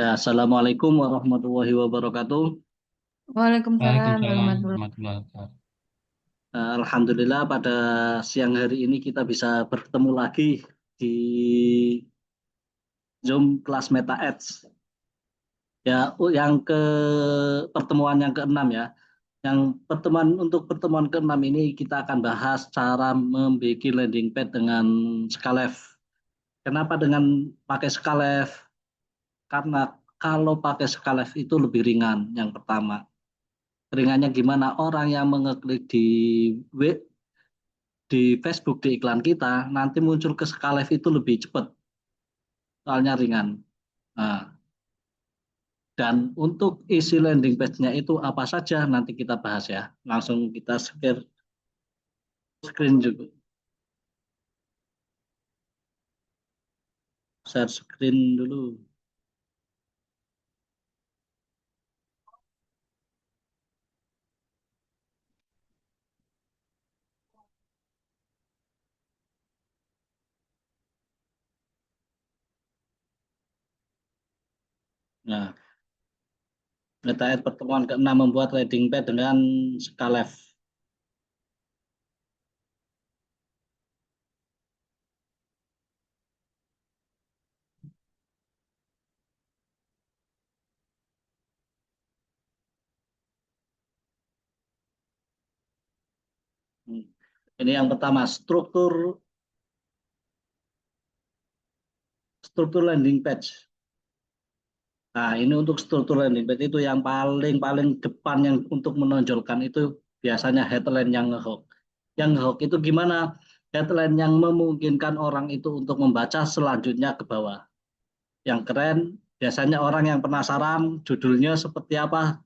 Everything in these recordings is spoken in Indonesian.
Ya, Assalamualaikum warahmatullahi wabarakatuh. Waalaikumsalam Waalaikumsalam warahmatullahi. warahmatullahi wabarakatuh. Alhamdulillah pada siang hari ini kita bisa bertemu lagi di Zoom kelas Meta Ads. Ya, yang ke pertemuan yang keenam ya. Yang pertemuan keenam ini kita akan bahas cara membuat landing page dengan Skalef. Kenapa dengan pakai Skalef? Karena kalau pakai Skalef itu lebih ringan yang pertama. Ringannya gimana? Orang yang mengeklik di Facebook di iklan kita nanti muncul ke Skalef itu lebih cepat, soalnya ringan. Nah, dan untuk isi landing page-nya itu apa saja nanti kita bahas ya. Langsung kita share screen juga, share screen dulu. Nah, Meta pertemuan keenam membuat landing page dengan Skalef. Hmm. Ini yang pertama, struktur landing page. Nah, ini untuk struktur landing page itu yang paling paling depan yang untuk menonjolkan itu biasanya headline yang ngehook. Yang ngehook itu gimana? Headline yang memungkinkan orang itu untuk membaca selanjutnya ke bawah. Yang keren, biasanya orang yang penasaran judulnya seperti apa.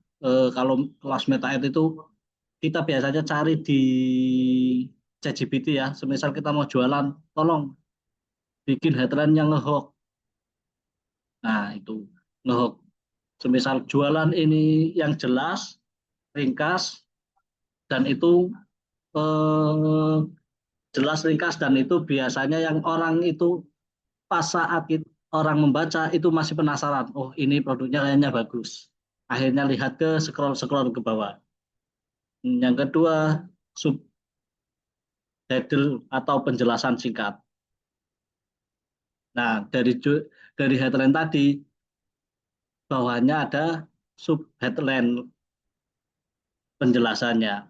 Kalau kelas meta itu kita biasanya cari di ChatGPT ya. Semisal kita mau jualan, tolong bikin headline yang ngehook. Nah, itu ngehook. Semisal jualan ini yang jelas, ringkas, dan itu eh, jelas ringkas dan itu biasanya yang orang itu pas saat orang membaca itu masih penasaran. Oh, ini produknya kayaknya bagus. Akhirnya lihat ke scroll-scroll ke bawah. Yang kedua, subtitle atau penjelasan singkat. Nah, dari headline tadi bawahnya ada sub headline penjelasannya.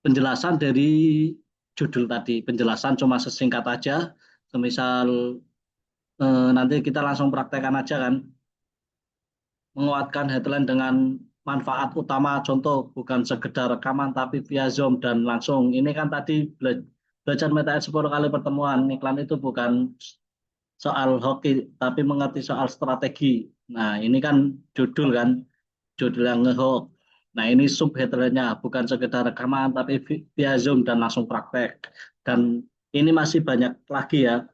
Penjelasan dari judul tadi, penjelasan cuma sesingkat aja, semisal nanti kita langsung praktekkan aja kan, menguatkan headline dengan manfaat utama, contoh bukan sekedar rekaman tapi via Zoom dan langsung. Ini kan tadi belajar meta 10 kali pertemuan, iklan itu bukan soal hoki, tapi mengerti soal strategi. Nah, ini kan judul kan, judul yang ngehook. Nah, ini subheadernya bukan sekedar rekaman tapi via Zoom dan langsung praktek. Dan ini masih banyak lagi ya.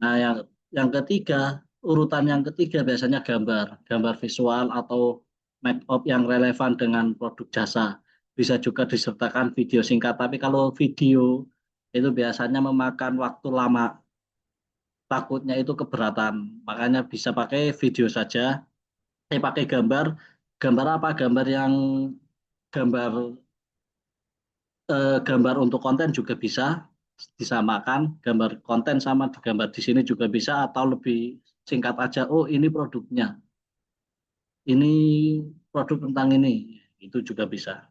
Nah, yang ketiga, urutan yang ketiga biasanya gambar, gambar visual atau make up yang relevan dengan produk jasa. Bisa juga disertakan video singkat, tapi kalau video itu biasanya memakan waktu lama, takutnya itu keberatan. Makanya bisa pakai video saja, pakai gambar. Gambar apa? Gambar yang gambar gambar untuk konten juga bisa disamakan, gambar konten sama gambar di sini juga bisa atau lebih singkat aja. Oh, ini produknya, ini produk tentang ini, itu juga bisa.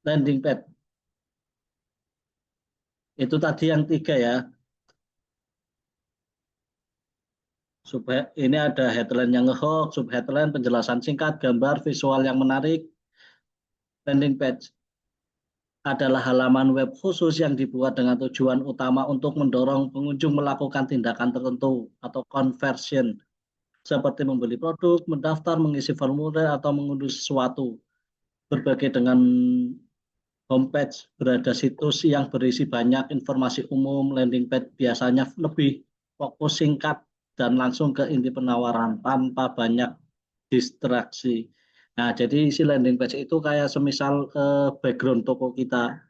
Landing page itu tadi yang tiga ya. Ini ada headline yang ngehook, sub headline, penjelasan singkat, gambar, visual yang menarik. Landing page adalah halaman web khusus yang dibuat dengan tujuan utama untuk mendorong pengunjung melakukan tindakan tertentu atau conversion seperti membeli produk, mendaftar, mengisi formulir, atau mengunduh sesuatu. Berbagai dengan homepage berada situs yang berisi banyak informasi umum, landing page biasanya lebih fokus singkat dan langsung ke inti penawaran tanpa banyak distraksi. Nah, jadi isi landing page itu kayak semisal background toko kita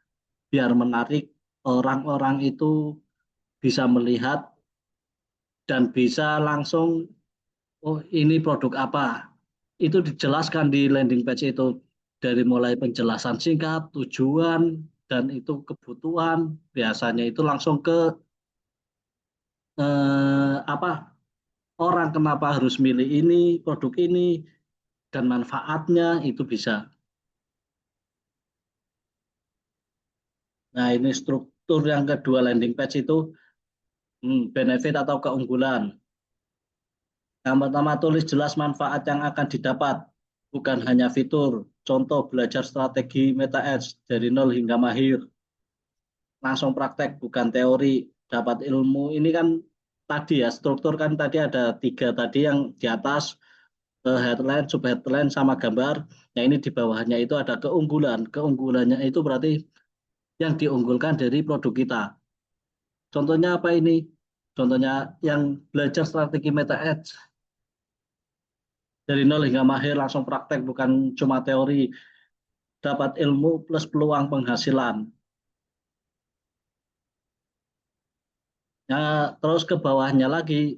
biar menarik orang-orang itu bisa melihat dan bisa langsung, oh ini produk apa. Itu dijelaskan di landing page itu, dari mulai penjelasan singkat, tujuan, dan itu kebutuhan. Biasanya itu langsung ke apa, orang kenapa harus milih ini, produk ini, dan manfaatnya itu bisa. Nah, ini struktur yang kedua landing page itu, benefit atau keunggulan. Yang pertama, tulis jelas manfaat yang akan didapat, bukan hanya fitur. Contoh belajar strategi Meta Ads dari nol hingga mahir. Langsung praktek, bukan teori. Dapat ilmu. Ini kan tadi ya, struktur kan tadi ada tiga tadi yang di atas, headline, sub headline, sama gambar. Nah ini di bawahnya itu ada keunggulan. Keunggulannya itu berarti yang diunggulkan dari produk kita. Contohnya apa ini? Contohnya yang belajar strategi Meta Ads dari nol hingga mahir, langsung praktek bukan cuma teori, dapat ilmu plus peluang penghasilan. Nah, terus ke bawahnya lagi,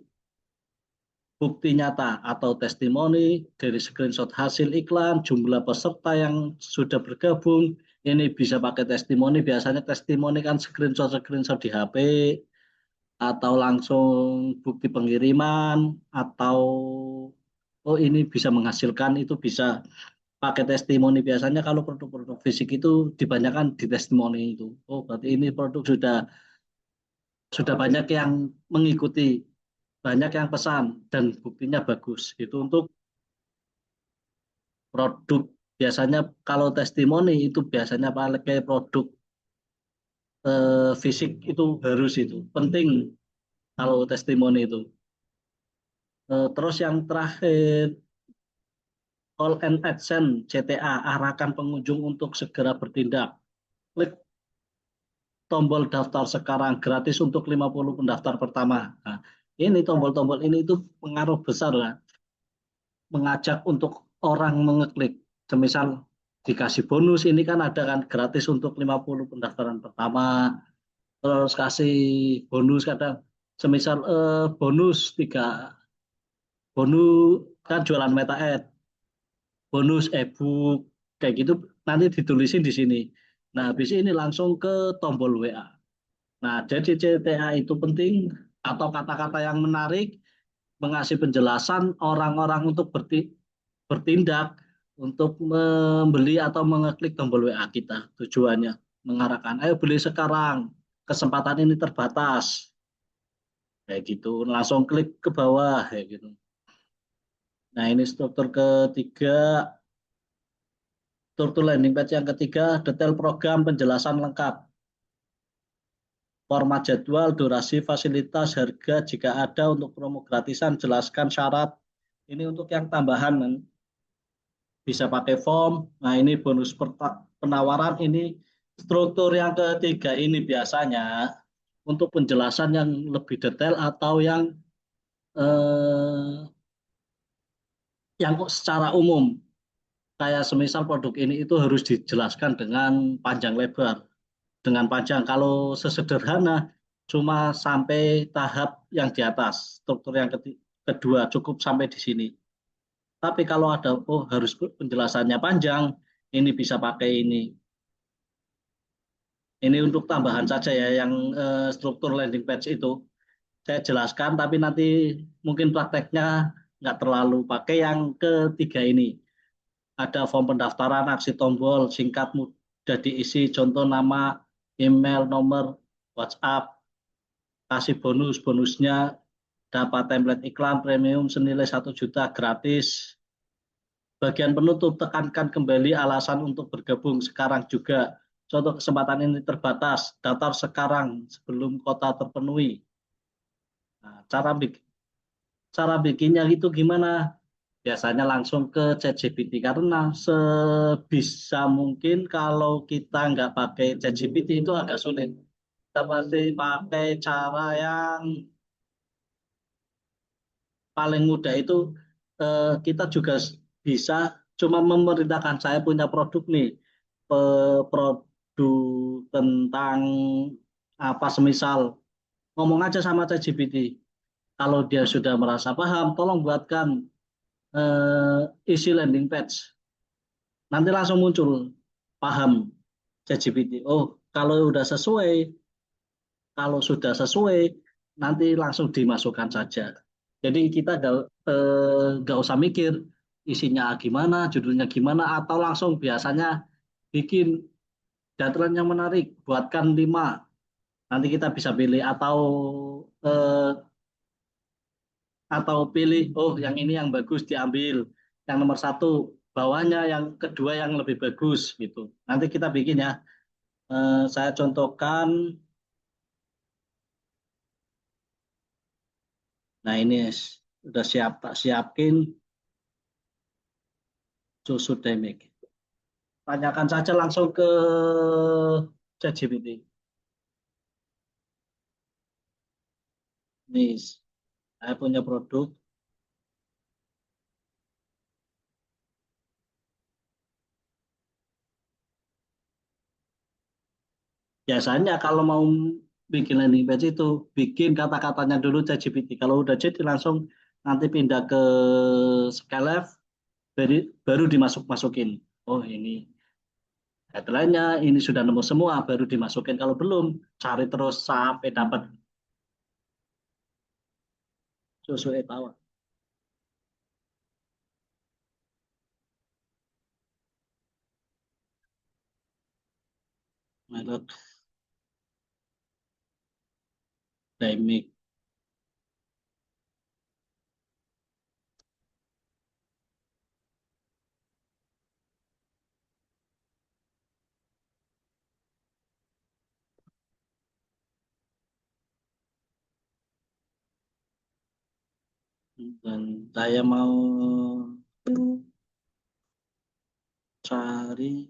bukti nyata atau testimoni dari screenshot hasil iklan, jumlah peserta yang sudah bergabung. Ini bisa pakai testimoni, biasanya testimoni kan screenshot di HP, atau langsung bukti pengiriman, atau oh ini bisa menghasilkan, itu bisa pakai testimoni. Biasanya kalau produk-produk fisik itu dibanyakan di testimoni itu. Oh, berarti ini produk sudah banyak yang mengikuti, banyak yang pesan dan buktinya bagus. Itu untuk produk. Biasanya kalau testimoni itu biasanya pakai produk fisik, itu harus, itu penting kalau testimoni itu. Terus yang terakhir, call and action CTA, arahkan pengunjung untuk segera bertindak. Klik tombol daftar sekarang, gratis untuk 50 pendaftar pertama. Nah, ini tombol-tombol ini itu pengaruh besar lah, mengajak untuk orang mengeklik. Semisal dikasih bonus, ini kan ada kan gratis untuk 50 pendaftaran pertama, terus kasih bonus kadang, semisal bonus 3, bonus kan jualan Meta Ad, bonus ebook kayak gitu, nanti ditulisin di sini. Nah, habis ini langsung ke tombol WA. Nah, jadi CTA itu penting, atau kata-kata yang menarik, mengasih penjelasan orang-orang untuk bertindak untuk membeli atau mengeklik tombol WA kita. Tujuannya mengarahkan, ayo beli sekarang, kesempatan ini terbatas. Kayak gitu, langsung klik ke bawah kayak gitu. Nah, ini struktur ketiga, struktur landing page yang ketiga, detail program, penjelasan lengkap. Format jadwal, durasi, fasilitas, harga jika ada, untuk promo gratisan, jelaskan syarat. Ini untuk yang tambahan kan, bisa pakai form. Nah ini bonus penawaran, ini struktur yang ketiga ini biasanya untuk penjelasan yang lebih detail, atau eh, yang secara umum. Kayak semisal produk ini itu harus dijelaskan dengan panjang lebar. Dengan panjang, kalau sesederhana cuma sampai tahap yang di atas, struktur yang kedua cukup sampai di sini. Tapi kalau ada, oh harus penjelasannya panjang, ini bisa pakai ini. Ini untuk tambahan saja ya, yang struktur landing page itu saya jelaskan, tapi nanti mungkin prakteknya nggak terlalu pakai yang ketiga ini. Ada form pendaftaran, aksi tombol, singkat mudah diisi, contoh nama, email, nomor, WhatsApp, kasih bonusnya, dapat template iklan premium senilai 1 juta gratis. Bagian penutup, tekankan kembali alasan untuk bergabung sekarang juga. Contoh, kesempatan ini terbatas, daftar sekarang sebelum kota terpenuhi. Nah, cara bikinnya itu gimana? Biasanya langsung ke ChatGPT, karena sebisa mungkin kalau kita nggak pakai ChatGPT itu agak sulit. Kita pasti pakai cara yang paling mudah itu, kita juga bisa cuma memerintahkan, saya punya produk nih, produk tentang apa semisal. ngomong aja sama ChatGPT. Kalau dia sudah merasa paham, tolong buatkan isi landing page. Nanti langsung muncul paham ChatGPT. Oh, kalau sudah sesuai, nanti langsung dimasukkan saja. Jadi kita nggak usah mikir isinya gimana, judulnya gimana, atau langsung biasanya bikin dataran yang menarik, buatkan 5. Nanti kita bisa pilih eh, atau pilih, oh yang ini yang bagus diambil, yang nomor 1 bawahnya, yang kedua yang lebih bagus gitu. Nanti kita bikin ya. Saya contohkan, nah ini sudah siap tak siapin susu demik. Tanyakan saja langsung ke ChatGPT. Nih, saya punya produk. Biasanya kalau mau bikin landing page itu, bikin kata-katanya dulu ChatGPT. Kalau udah jadi langsung nanti pindah ke Skylab, baru dimasuk-masukin. Oh ini headline-nya, ini sudah nemu semua, baru dimasukin. Kalau belum, cari terus sampai dapat susu etawa. Merek Demik. Dan saya mau cari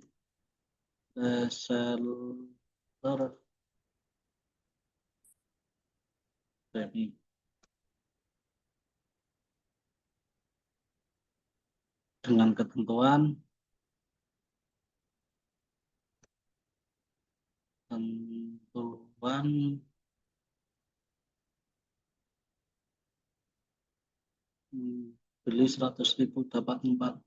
reseller Demik dengan ketentuan beli 100.000 dapat 4,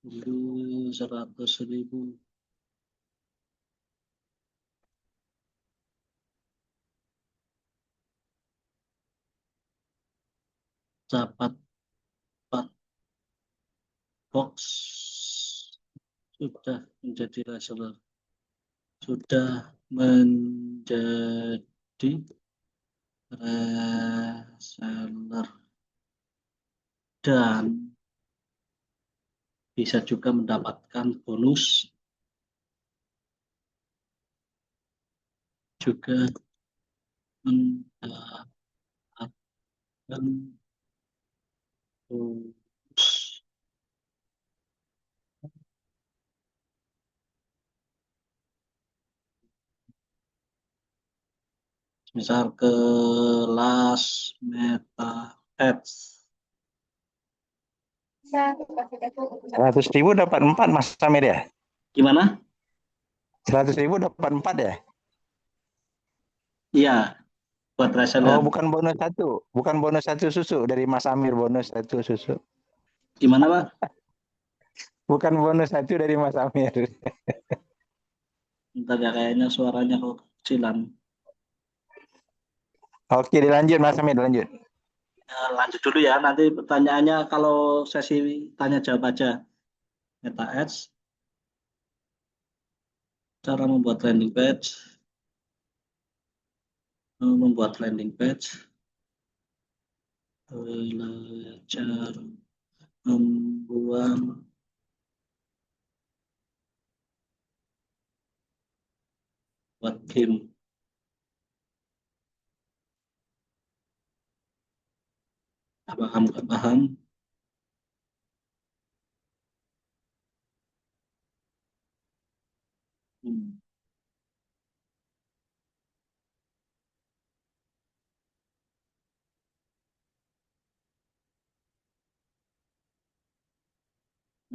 beli 100.000 dapat 4 box. Sudah menjadi reseller, sudah menjadi reseller, dan bisa juga mendapatkan bonus, juga mendapatkan bonus. Misal kelas Meta Ads. 100.000 dapat 4 Mas Samir ya? Gimana? 100.000 dapat 4 ya? Iya, buat Oh, reseller. bukan bonus satu. Bukan bonus satu susu dari Mas Amir, bonus satu susu. Gimana, Pak? Bukan bonus satu dari Mas Amir. Bentar ya, kayaknya suaranya kok kecilan. Oke, dilanjut Mas Amir, lanjut. Lanjut dulu ya, nanti pertanyaannya kalau sesi tanya jawab aja. Meta Ads, cara membuat landing page, belajar membuat buat game. Nggak paham, nggak paham. Hmm.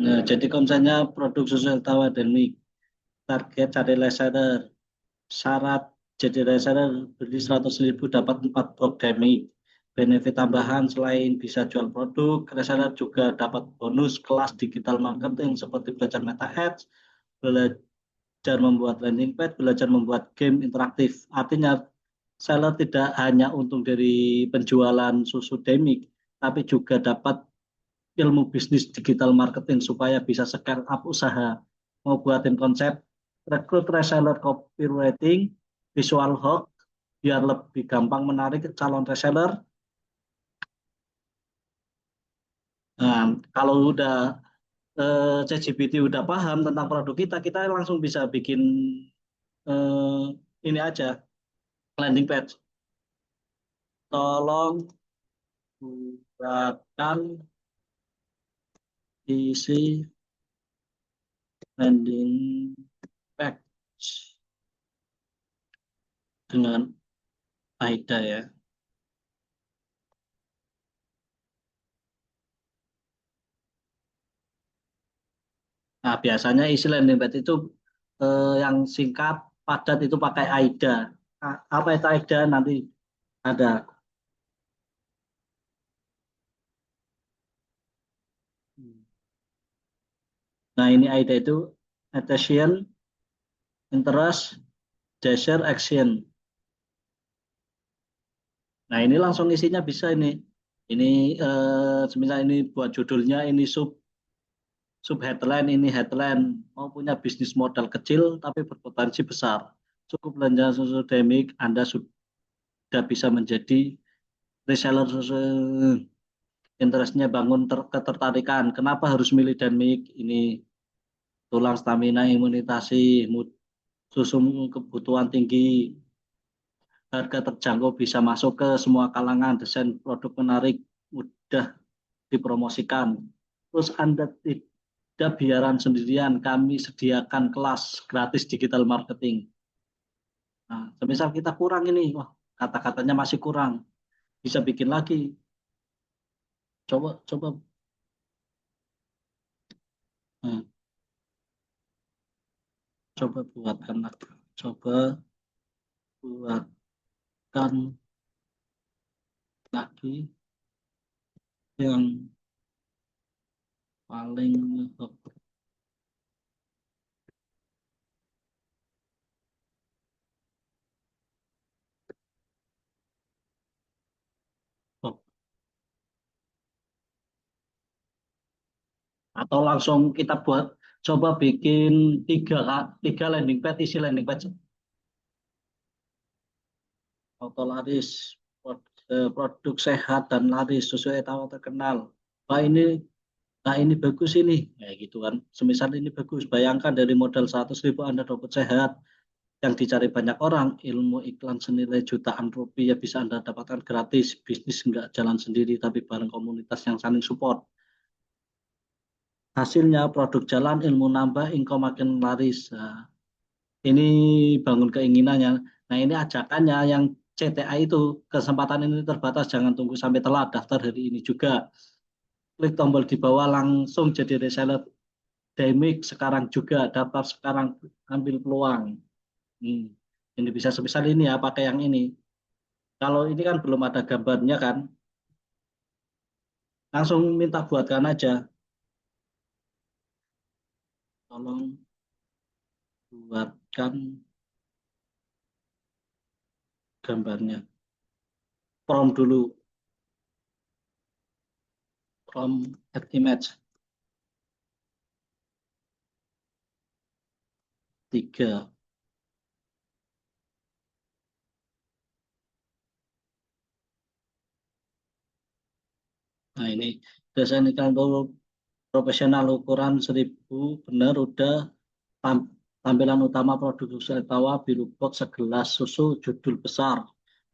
Nah, jadi konsepnya produk sosial tawa dan mik. Target cari reseller. Syarat Jadi reseller beli 100.000 dapat 4 box demi. Benefit tambahan selain bisa jual produk, reseller juga dapat bonus kelas digital marketing seperti belajar meta ads, belajar membuat landing page, belajar membuat game interaktif. Artinya seller tidak hanya untung dari penjualan susu demik, tapi juga dapat ilmu bisnis digital marketing supaya bisa scale up usaha. Mau buatin konsep, rekrut reseller copywriting, visual hook, biar lebih gampang menarik calon reseller. Nah, kalau udah ChatGPT udah paham tentang produk kita, kita langsung bisa bikin eh, ini aja landing page. Tolong buatkan isi landing page dengan AIDA ya. Nah, biasanya isi landing page itu yang singkat, padat itu pakai AIDA. Apa itu AIDA? Nanti ada. Nah, ini AIDA itu attention, interest, desire, action. Nah, ini langsung isinya bisa ini. Ini semisal ini buat judulnya, ini sub headline, ini headline. Mau punya bisnis modal kecil tapi berpotensi besar. Cukup belanja susu demik, Anda sudah bisa menjadi reseller susu. Interestnya bangun ketertarikan. Kenapa harus milih demik? Ini tulang stamina, imunitasi, susu kebutuhan tinggi, harga terjangkau, bisa masuk ke semua kalangan, desain produk menarik, mudah dipromosikan. Terus Anda tidak biaran sendirian, kami sediakan kelas gratis digital marketing. Nah, semisal kita kurang ini, wah kata-katanya masih kurang, bisa bikin lagi. Coba, coba, nah, coba buatkan lagi. Coba buatkan lagi yang paling atau langsung kita buat coba bikin tiga landing page, isi landing page auto laris, produk sehat dan laris sesuai tahu terkenal. Wah ini, nah ini bagus ini, kayak gitu kan. Semisal ini bagus, bayangkan dari modal 100.000 Anda dapat sehat yang dicari banyak orang, ilmu iklan senilai jutaan rupiah bisa Anda dapatkan gratis. Bisnis nggak jalan sendiri tapi bareng komunitas yang saling support. Hasilnya produk jalan, ilmu nambah, income makin laris. Nah, ini bangun keinginannya. Nah ini ajakannya yang CTA itu, kesempatan ini terbatas, jangan tunggu sampai telat, daftar hari ini juga. Klik tombol di bawah langsung jadi reseller Demik sekarang juga, daftar sekarang, ambil peluang. Hmm. Ini bisa sebesar ini ya, pakai yang ini. Kalau ini kan belum ada gambarnya kan, langsung minta buatkan aja. Tolong buatkan gambarnya. Prompt dulu, prompt add image 3. Nah ini desain iklan profesional ukuran 1000, benar udah. Tampilan utama produk susu tawa biru box segelas susu, judul besar,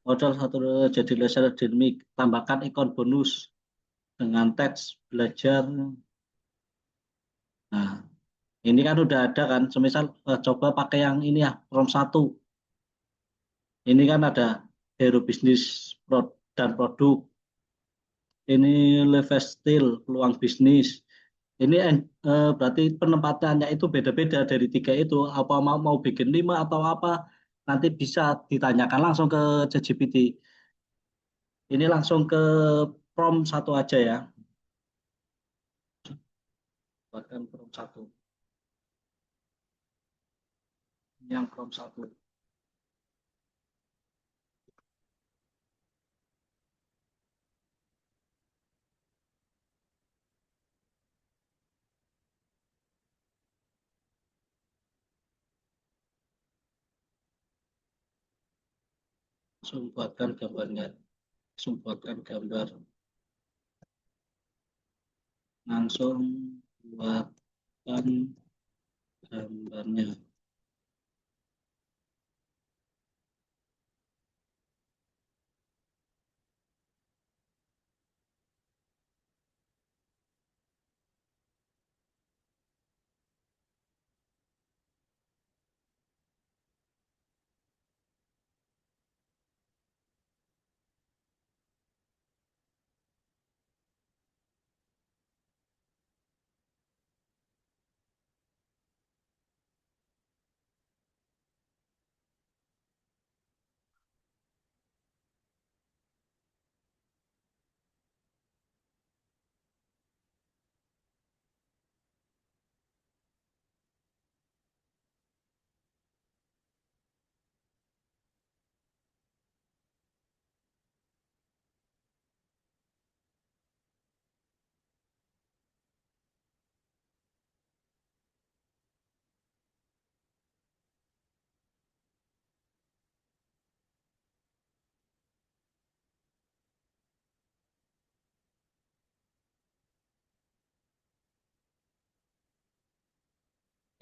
modal satu jadi laser dinamik, tambahkan ikon bonus dengan teks belajar. Nah ini kan udah ada kan, semisal coba pakai yang ini ya, prompt 1. Ini kan ada hero bisnis dan produk, ini lifestyle peluang bisnis. Ini berarti penempatannya itu beda-beda dari 3 itu. Apa mau bikin 5 atau apa? nanti bisa ditanyakan langsung ke ChatGPT. Ini langsung ke prompt satu aja ya. Buatkan prompt satu. Yang prompt satu. Langsung buatkan gambarnya. Langsung buatkan gambar. Langsung buatkan gambarnya.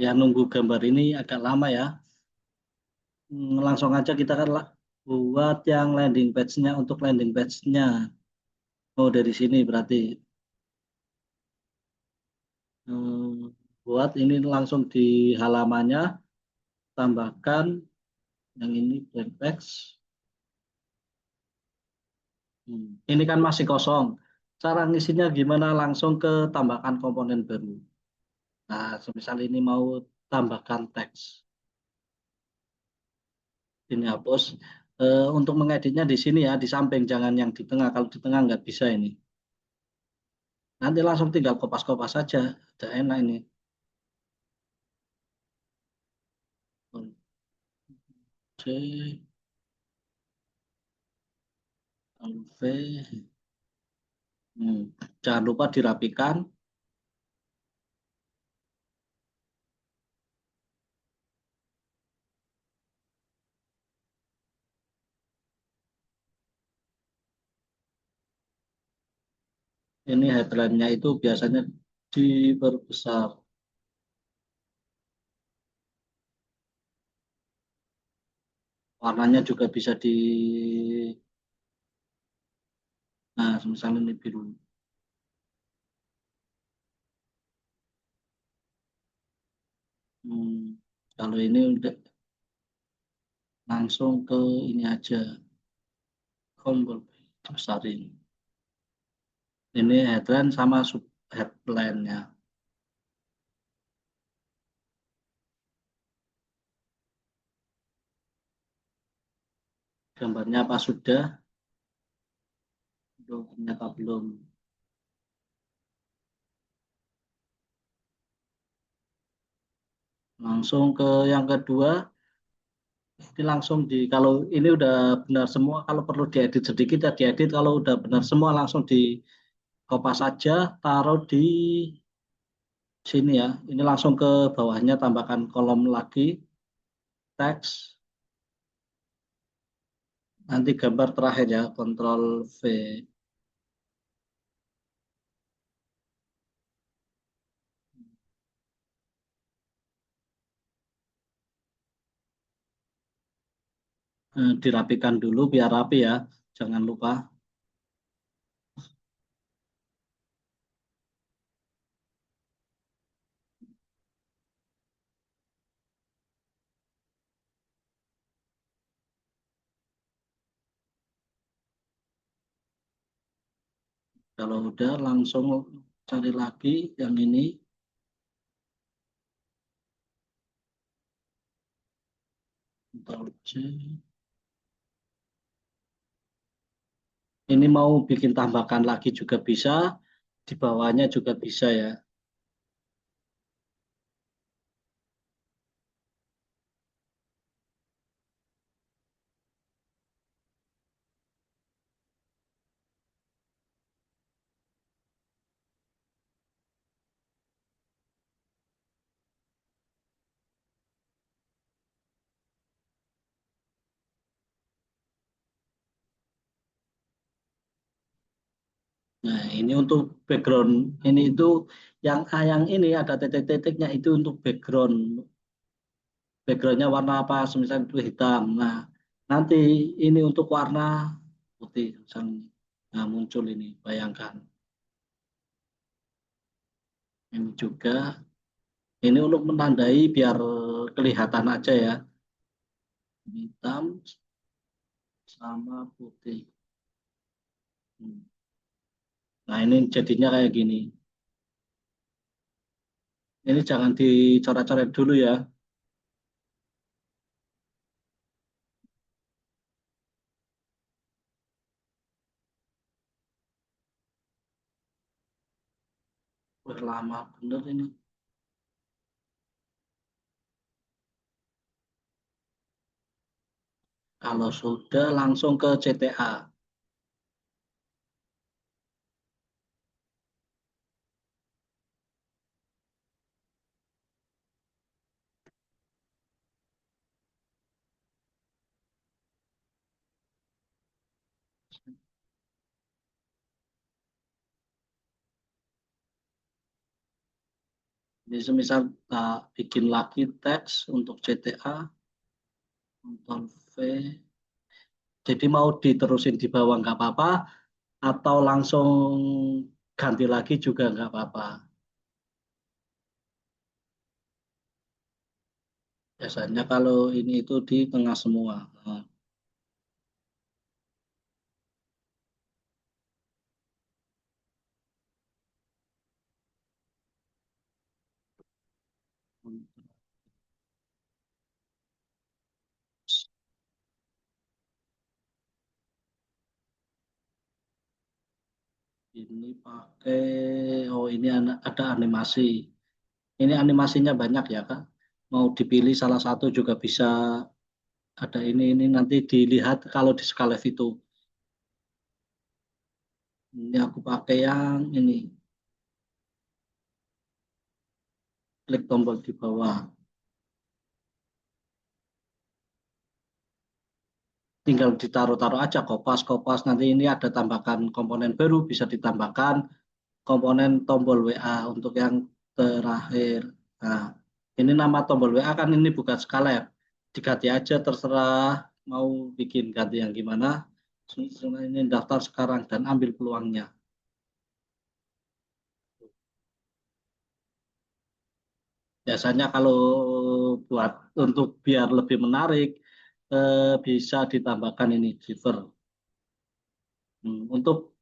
Ya nunggu gambar ini agak lama ya. Langsung aja kita kan buat yang landing page-nya untuk landing page-nya. Oh dari sini berarti. Buat ini langsung di halamannya, tambahkan yang ini blank text. Ini kan masih kosong. Cara ngisinya gimana? Langsung ke tambahkan komponen baru. Nah, semisal ini mau tambahkan teks. Ini hapus. Untuk mengeditnya di sini ya, di samping, jangan yang di tengah. Kalau di tengah nggak bisa ini. Nanti langsung tinggal kopas-kopas saja. Udah enak ini. C, V. Jangan lupa dirapikan. Ini headline-nya itu biasanya diperbesar. Warnanya juga bisa di, nah misalnya ini biru. Hmm, Kalau ini udah langsung ke ini aja, tombol besarin. Ini headline sama sub headline-nya. Gambarnya apa sudah? Belum, ternyata belum. Langsung ke yang kedua, ini langsung di, kalau ini udah benar semua, kalau perlu diedit sedikit ya diedit, kalau udah benar semua langsung di kopas saja, taruh di sini ya. Ini langsung ke bawahnya, tambahkan kolom lagi, teks, nanti gambar terakhir ya, Ctrl V. Dirapikan dulu biar rapi ya, jangan lupa. Kalau udah langsung cari lagi yang ini. Ctrl C. Ini mau bikin tambahkan lagi juga bisa, di bawahnya juga bisa ya. Nah, ini untuk background. Ini itu yang ini ada titik-titiknya itu untuk background. Backgroundnya warna apa? Misalnya itu hitam. Nah, nanti ini untuk warna putih. Misalnya, nah, muncul ini. Bayangkan. Ini juga. Ini untuk menandai biar kelihatan aja ya. Hitam sama putih. Hmm. Nah, ini jadinya kayak gini. Ini jangan dicoret-coret dulu ya. Wah, lama bener ini. Kalau sudah langsung ke CTA. Ini semisal bikin lagi teks untuk CTA, Ctrl V. Jadi mau diterusin di bawah nggak apa-apa, atau langsung ganti lagi juga nggak apa-apa. Biasanya kalau ini itu di tengah semua. Nah, ini pakai, oh ini ada animasi. Ini animasinya banyak ya Kak. Mau dipilih salah satu juga bisa. Ada ini nanti dilihat kalau di skala itu. Ini aku pakai yang ini, klik tombol di bawah. Tinggal ditaruh-taruh aja kopas-kopas. Nanti ini ada tambahkan komponen baru, bisa ditambahkan komponen tombol WA untuk yang terakhir. Nah, ini nama tombol WA kan ini bukan skala ya. Diganti aja terserah mau bikin ganti yang gimana. Ini daftar sekarang dan ambil peluangnya. Biasanya kalau buat untuk biar lebih menarik, bisa ditambahkan ini giver. Untuk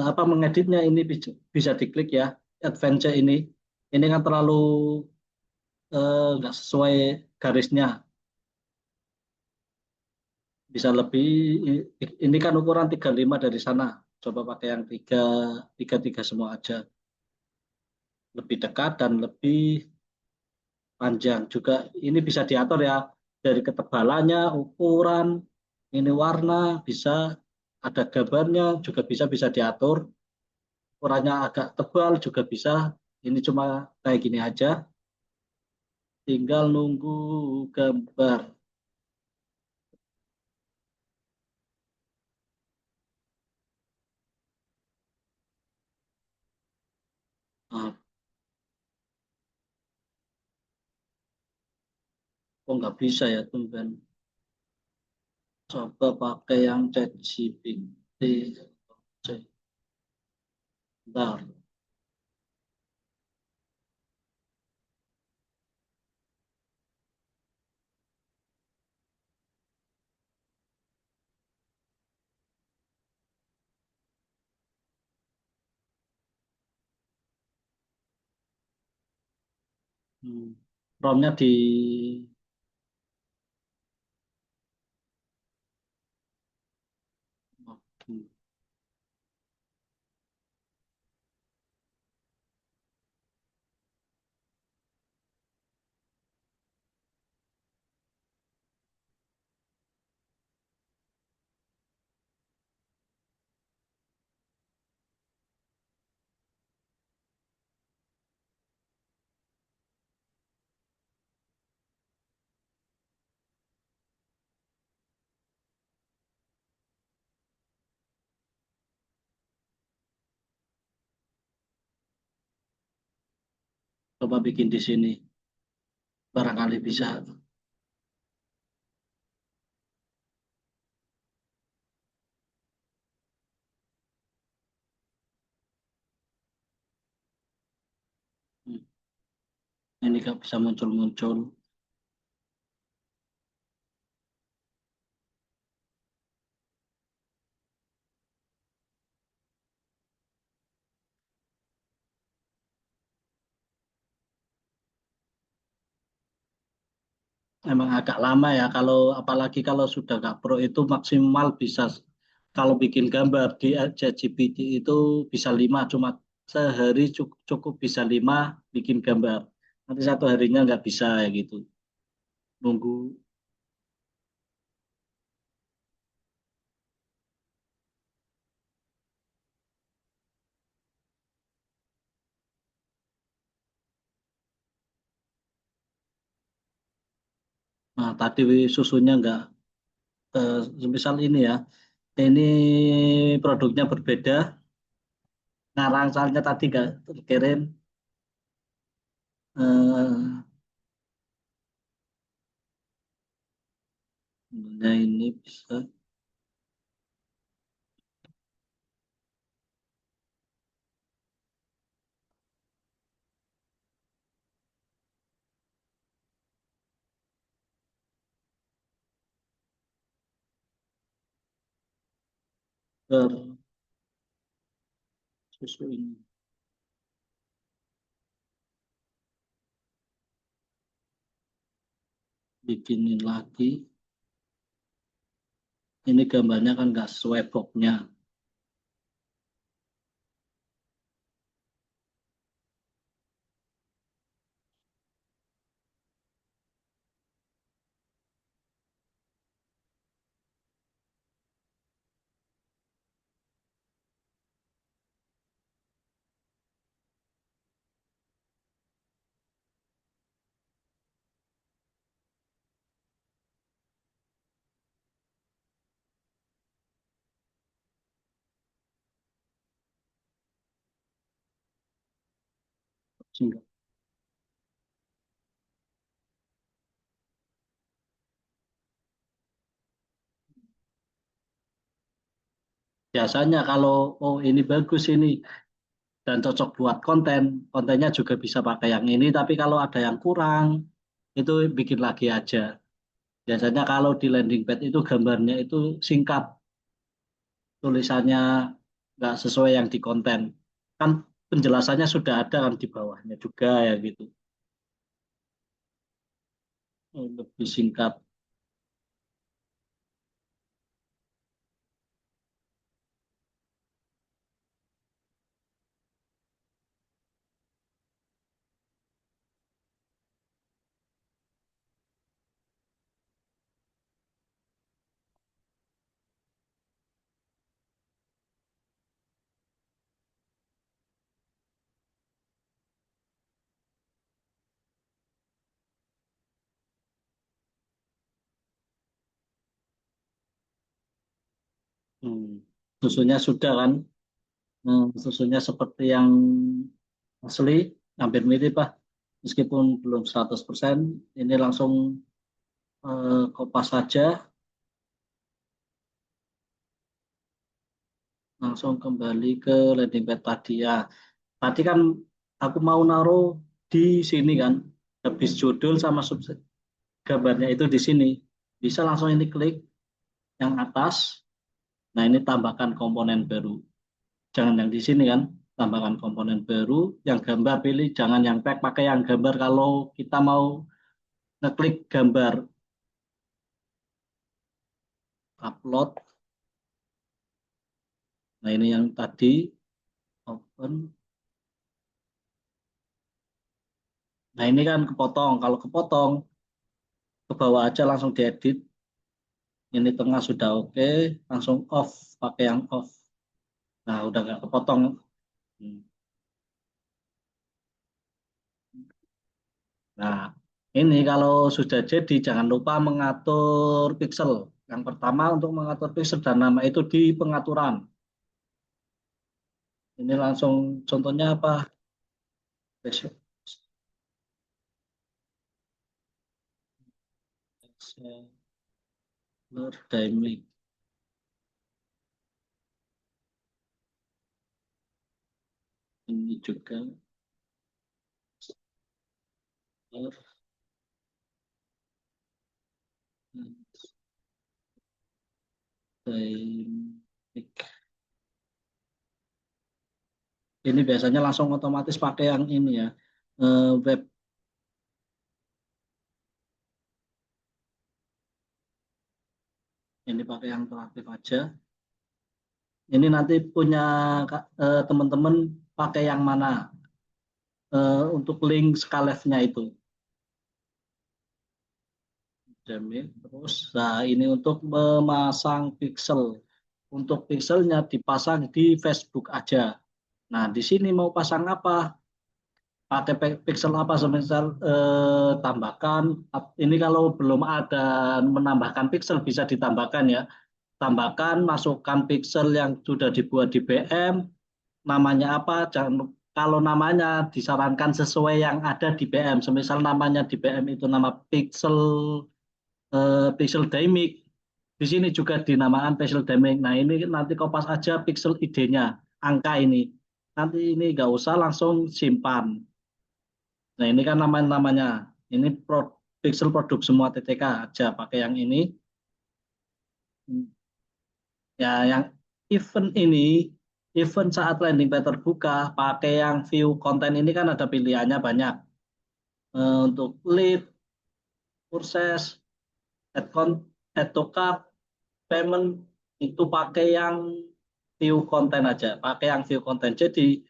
apa mengeditnya ini bisa diklik ya, adventure ini. Ini kan terlalu nggak sesuai garisnya. Bisa lebih, ini kan ukuran 35 dari sana. Coba pakai yang 33 semua aja. Lebih dekat dan lebih panjang juga. Ini bisa diatur ya dari ketebalannya, ukuran, ini warna, bisa ada gambarnya juga bisa diatur. Ukurannya agak tebal juga bisa. Ini cuma kayak gini aja. Tinggal nunggu gambar. Nah, kok nggak bisa ya tumben. Coba pakai yang ChatGPT. Bentar. Hmm. ROM-nya di Hmm. Coba bikin di sini, barangkali bisa. Hmm. Ini nggak bisa muncul-muncul. Emang agak lama ya, kalau apalagi kalau sudah nggak pro itu maksimal bisa, kalau bikin gambar di ChatGPT itu bisa 5, cuma sehari cukup, cukup bisa 5 bikin gambar. Nanti satu harinya nggak bisa ya gitu. Nunggu. Nah, tadi susunya nggak, semisal ini ya, ini produknya berbeda, ngarang soalnya tadi nggak terkirim. Nah, ini bisa susu ini, bikinin lagi. Ini gambarnya kan nggak sesuai boxnya. Biasanya kalau oh ini bagus ini dan cocok buat konten, kontennya juga bisa pakai yang ini. Tapi kalau ada yang kurang, itu bikin lagi aja. Biasanya kalau di landing pad itu gambarnya itu singkat, tulisannya nggak sesuai yang di konten. Kan penjelasannya sudah ada kan di bawahnya juga ya gitu. Oh, lebih singkat. Hmm. Susunya sudah kan. Susunya seperti yang asli, hampir mirip lah. Meskipun belum 100%, ini langsung kopas saja, langsung kembali ke landing pad tadi ya. Tadi kan aku mau naruh di sini kan, habis judul sama subjek gambarnya itu di sini. Bisa langsung ini klik yang atas. Nah ini tambahkan komponen baru. Jangan yang di sini kan, tambahkan komponen baru. Yang gambar pilih, jangan yang tag, pakai yang gambar kalau kita mau ngeklik gambar upload. Nah ini yang tadi open. Nah ini kan kepotong. Kalau kepotong ke bawah aja langsung diedit. Ini tengah sudah oke, langsung off, pakai yang off. Nah udah nggak kepotong. Hmm. Nah ini kalau sudah jadi jangan lupa mengatur pixel. Yang pertama untuk mengatur pixel dan nama itu di pengaturan. Ini langsung contohnya apa? Pixel dynamic. Ini juga dynamic. Ini biasanya langsung otomatis pakai yang ini ya, web. Ini pakai yang interaktif aja. Ini nanti punya teman-teman pakai yang mana untuk link skalefnya itu. Terus, nah ini untuk memasang pixel. Untuk pixelnya dipasang di Facebook aja. Nah di sini mau pasang apa? Pakai pixel apa semisal tambahkan. Ini kalau belum ada menambahkan pixel bisa ditambahkan ya. Tambahkan, masukkan pixel yang sudah dibuat di BM, namanya apa, jangan kalau namanya disarankan sesuai yang ada di BM. Semisal namanya di BM itu nama pixel pixel dynamic, di sini juga dinamakan pixel dynamic. Nah ini nanti kopas aja pixel ID-nya, angka ini. Nanti ini nggak usah langsung simpan. Nah ini kan namanya, ini pixel produk semua TTK aja pakai yang ini. Ya, yang event ini, event saat landing page terbuka, pakai yang view konten ini kan ada pilihannya banyak. Untuk lead, purchase, add to cart, payment, itu pakai yang view konten aja, pakai yang view konten. Jadi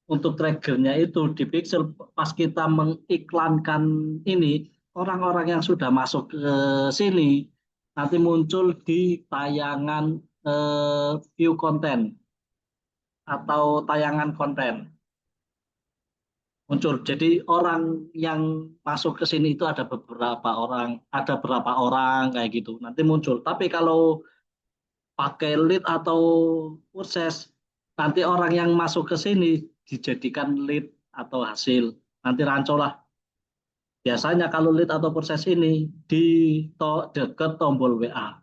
untuk triggernya itu di pixel pas kita mengiklankan ini, orang-orang yang sudah masuk ke sini nanti muncul di tayangan view konten atau tayangan konten muncul. Jadi orang yang masuk ke sini itu ada berapa orang kayak gitu. Nanti muncul. Tapi kalau pakai lead atau proses, nanti orang yang masuk ke sini dijadikan lead atau hasil. Nanti rancu lah. Biasanya kalau lead atau proses ini di dekat tombol WA.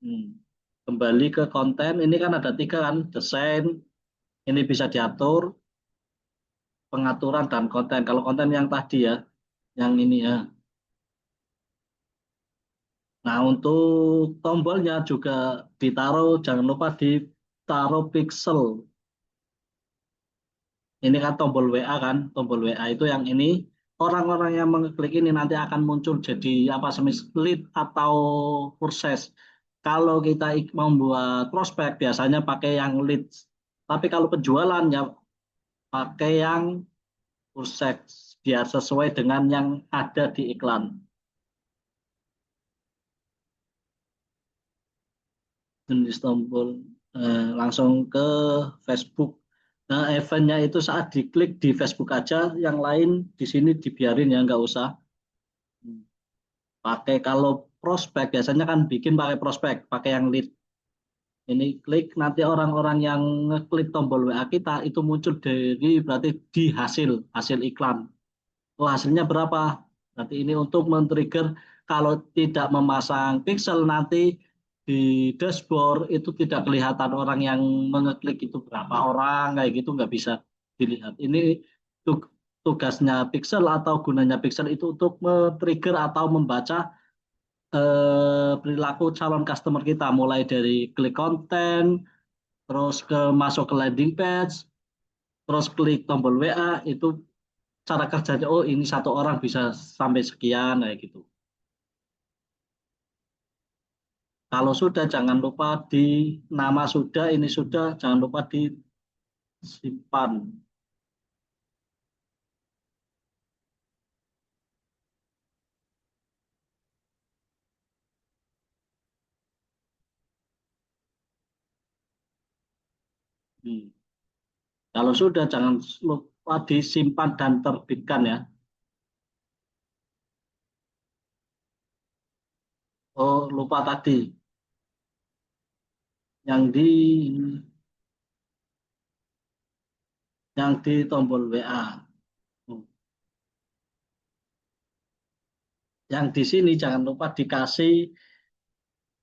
Hmm. Kembali ke konten, ini kan ada tiga kan, desain, ini bisa diatur, pengaturan dan konten. Kalau konten yang tadi ya, yang ini ya. Nah, untuk tombolnya juga ditaruh, jangan lupa ditaruh pixel. Ini kan tombol WA kan, tombol WA itu yang ini. Orang-orang yang mengeklik ini nanti akan muncul jadi apa semis lead atau purchase. Kalau kita membuat prospek biasanya pakai yang lead. Tapi kalau penjualan ya pakai yang purchase biar sesuai dengan yang ada di iklan. Jenis tombol langsung ke Facebook. Nah, eventnya itu saat diklik di Facebook aja, yang lain di sini dibiarin ya, nggak usah. Pakai kalau prospek biasanya kan bikin pakai prospek, pakai yang lead. Ini klik nanti orang-orang yang ngeklik tombol WA kita itu muncul dari berarti di hasil iklan. Oh hasilnya berapa? Nanti ini untuk men-trigger kalau tidak memasang pixel nanti di dashboard itu tidak kelihatan orang yang mengeklik itu berapa orang kayak gitu nggak bisa dilihat. Ini tugasnya pixel atau gunanya pixel itu untuk men-trigger atau membaca perilaku calon customer kita mulai dari klik konten, terus masuk ke landing page, terus klik tombol WA itu cara kerjanya oh ini satu orang bisa sampai sekian kayak gitu. Kalau sudah jangan lupa di nama sudah, ini sudah, jangan lupa disimpan. Hmm. Kalau sudah jangan lupa disimpan dan terbitkan ya. Oh, lupa tadi. Yang di tombol WA. Hmm. Yang di sini jangan lupa dikasih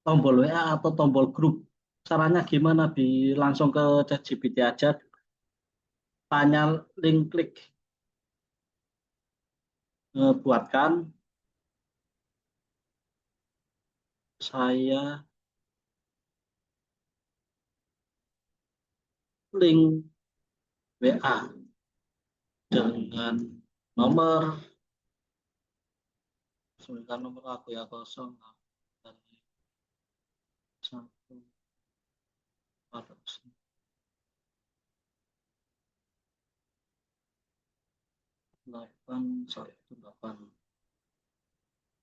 tombol WA atau tombol grup. Caranya gimana? Langsung ke ChatGPT aja, tanya link klik, buatkan saya link WA dengan nomor, sebentar, nomor aku ya, 0818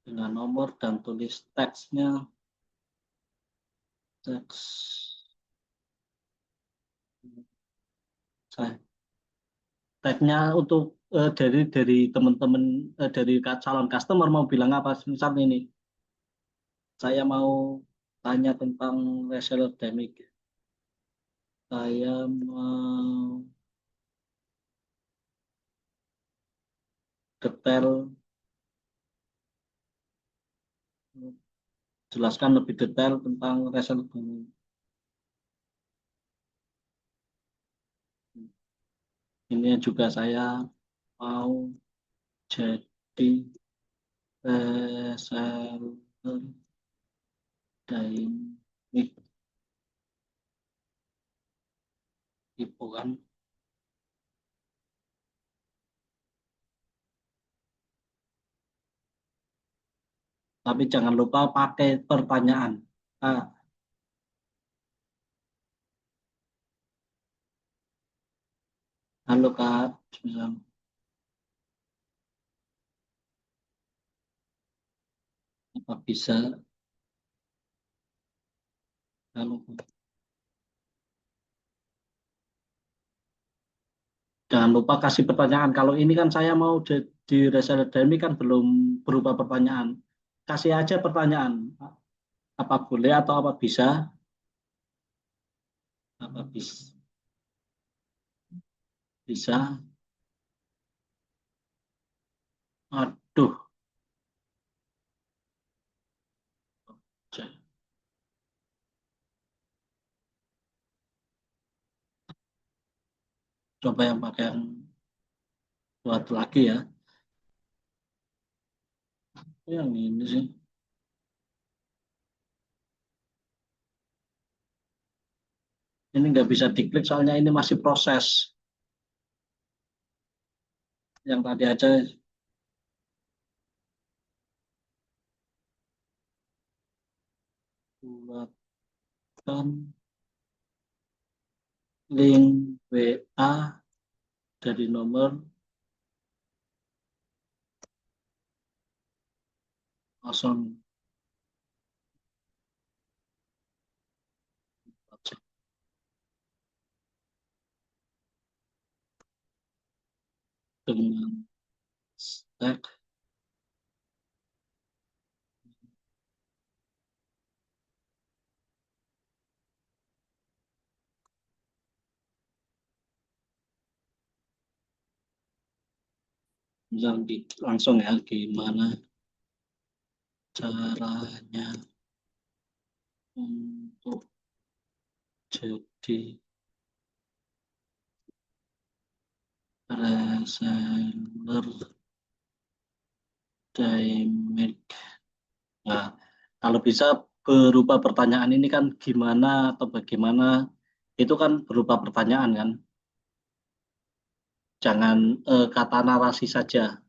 dengan nomor dan tulis teksnya, teks saya tagnya untuk dari teman-teman, dari calon customer mau bilang apa, misal ini saya mau tanya tentang reseller dynamic, saya mau detail, jelaskan lebih detail tentang reseller dynamic. Ini juga saya mau jadi reseller dynamic, gitu kan. Tapi jangan lupa pakai pertanyaan. Ah, halo Kak, misal, apa bisa, halo, jangan lupa kasih pertanyaan. Kalau ini kan saya mau di reseller dynamic kan belum berupa pertanyaan. Kasih aja pertanyaan. Apa boleh atau apa bisa? Apa bisa? Bisa. Aduh. Coba yang pakai yang buat lagi ya. Yang ini sih. Ini nggak bisa diklik soalnya ini masih proses. Yang tadi aja buatkan link WA dari nomor 0 dengan tag yang langsung ya, gimana caranya untuk jadi reseller dynamic. Nah, kalau bisa berupa pertanyaan ini kan gimana atau bagaimana, itu kan berupa pertanyaan kan. Jangan kata narasi saja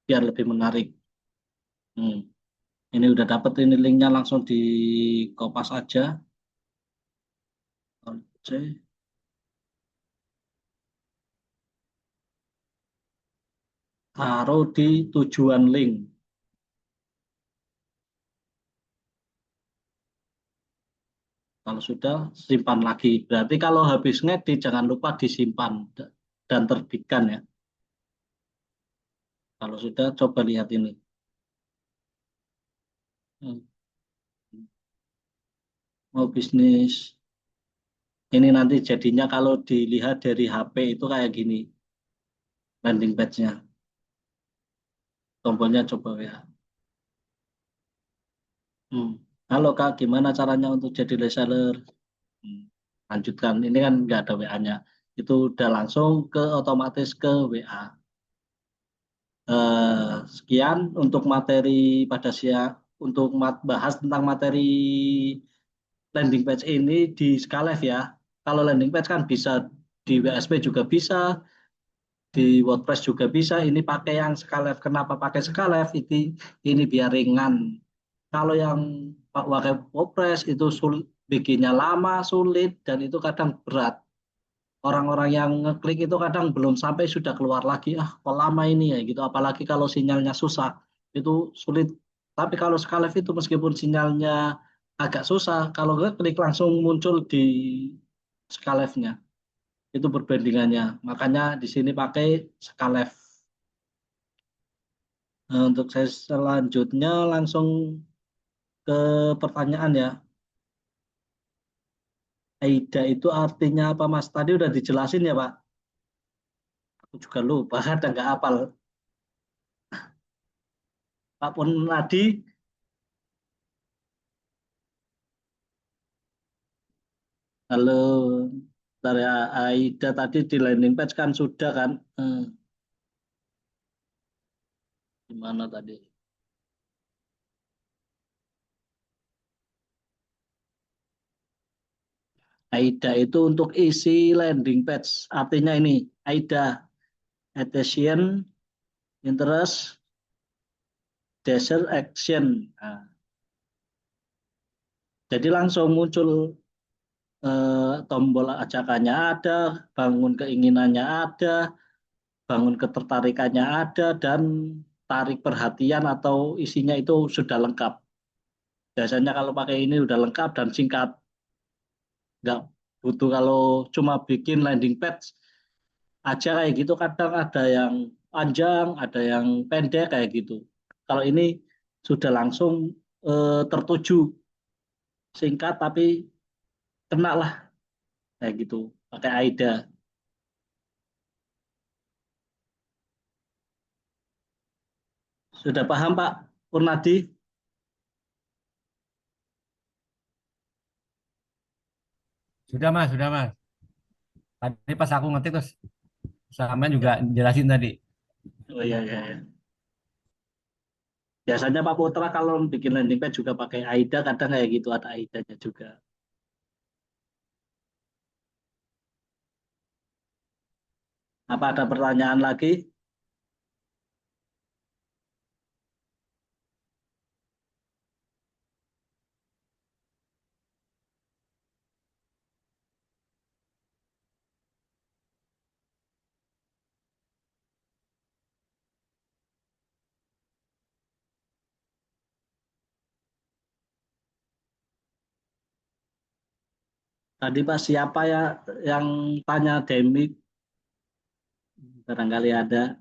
biar lebih menarik. Hmm. Ini udah dapet ini linknya, langsung di kopas aja. C. Taruh di tujuan link. Kalau sudah, simpan lagi. Berarti kalau habis ngedit, jangan lupa disimpan dan terbitkan ya. Kalau sudah, coba lihat ini. Hmm, Mau bisnis. Ini nanti jadinya kalau dilihat dari HP itu kayak gini. Landing page-nya. Tombolnya coba ya. Hmm. Halo Kak, gimana caranya untuk jadi reseller? Hmm. Lanjutkan. Ini kan nggak ada WA-nya. Itu udah langsung ke otomatis ke WA. Sekian untuk materi pada siang, untuk bahas tentang materi landing page ini di Skalev ya. Kalau landing page kan bisa di WSP juga bisa, di WordPress juga bisa. Ini pakai yang Skalev. Kenapa pakai Skalev? Ini biar ringan. Kalau yang pakai WordPress itu bikinnya lama, sulit, dan itu kadang berat. Orang-orang yang ngeklik itu kadang belum sampai sudah keluar lagi, kok lama ini ya gitu. Apalagi kalau sinyalnya susah, itu sulit. Tapi kalau Skalef itu meskipun sinyalnya agak susah, kalau ngeklik langsung muncul di Skalefnya. Itu perbandingannya. Makanya di sini pakai Skalef. Nah, untuk saya selanjutnya langsung ke pertanyaan ya. AIDA itu artinya apa Mas? Tadi udah dijelasin ya Pak? Aku juga lupa, ada nggak hafal. Pak Nadi, halo. Bentar ya, Aida tadi di landing page kan sudah kan? Gimana tadi? Aida itu untuk isi landing page. Artinya ini, Aida, attention, interest, desire, action. Nah, jadi langsung muncul tombol ajakannya ada, bangun keinginannya ada, bangun ketertarikannya ada, dan tarik perhatian atau isinya itu sudah lengkap. Biasanya kalau pakai ini udah lengkap dan singkat. Nggak butuh kalau cuma bikin landing page aja kayak gitu, kadang ada yang panjang, ada yang pendek kayak gitu. Kalau ini sudah langsung tertuju, singkat tapi kena lah kayak gitu pakai AIDA. Sudah paham Pak Purnadi? Sudah Mas, sudah Mas. Tadi pas aku ngetik terus sama juga Ya. jelasin tadi. Oh iya, iya, iya. Biasanya Pak Putra kalau bikin landing page juga pakai AIDA, kadang kayak gitu ada AIDA-nya juga. Apa ada pertanyaan lagi? Tadi Pak siapa ya yang tanya Demik? Barangkali ada.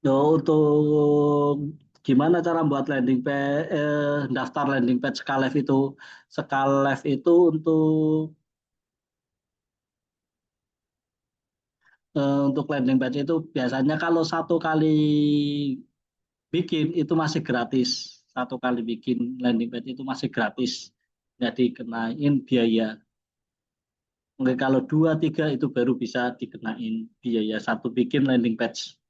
Untuk gimana cara buat landing page, daftar landing page Skalef itu. Skalef itu untuk landing page itu biasanya kalau satu kali bikin itu masih gratis. Satu kali bikin landing page itu masih gratis. Nggak dikenain biaya. Mungkin kalau dua, tiga itu baru bisa dikenain biaya satu bikin landing page.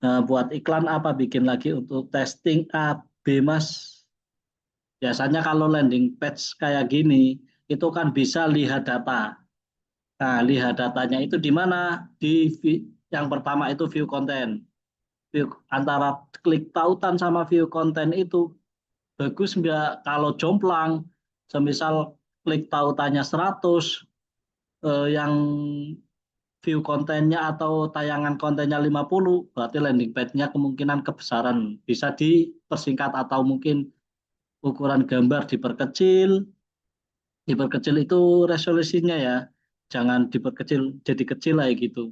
Nah, buat iklan apa bikin lagi untuk testing AB, Mas? Biasanya kalau landing page kayak gini, itu kan bisa lihat data. Nah, lihat datanya itu di mana? Yang pertama itu view content. Antara klik tautan sama view content itu bagus nggak? Kalau jomplang, semisal klik tautannya 100, yang view kontennya atau tayangan kontennya 50, berarti landing page-nya kemungkinan kebesaran. Bisa dipersingkat atau mungkin ukuran gambar diperkecil. Diperkecil itu resolusinya ya. Jangan diperkecil jadi kecil lah gitu.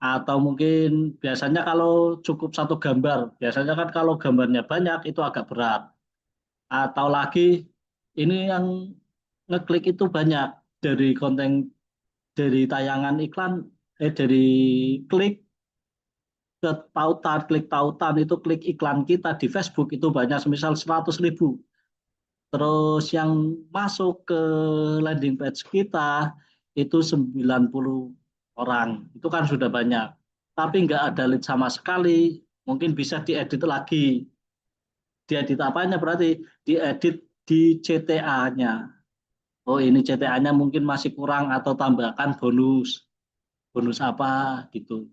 Atau mungkin biasanya kalau cukup satu gambar, biasanya kan kalau gambarnya banyak itu agak berat. Atau lagi ini yang ngeklik itu banyak dari konten, dari tayangan iklan, dari klik ke tautan, klik tautan itu klik iklan kita di Facebook itu banyak, semisal 100.000. Terus yang masuk ke landing page kita itu 90 orang. Itu kan sudah banyak. Tapi nggak ada lead sama sekali. Mungkin bisa diedit lagi. Diedit apanya berarti? Diedit di CTA-nya. Oh, ini CTA-nya mungkin masih kurang atau tambahkan bonus. Bonus apa gitu.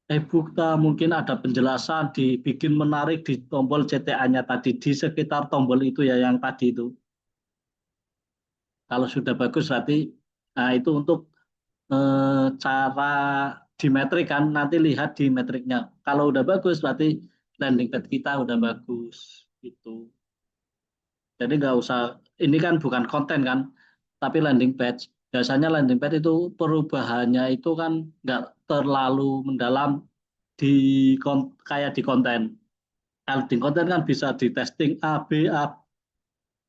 E-book mungkin ada penjelasan, dibikin menarik di tombol CTA-nya tadi, di sekitar tombol itu ya yang tadi itu. Kalau sudah bagus berarti, nah itu untuk cara di metrik kan, nanti lihat di metriknya. Kalau udah bagus berarti landing page kita udah bagus gitu. Jadi nggak usah, ini kan bukan konten kan, tapi landing page. Biasanya landing page itu perubahannya itu kan nggak terlalu mendalam di kayak di konten. Kalau di konten kan bisa di testing A, B, A,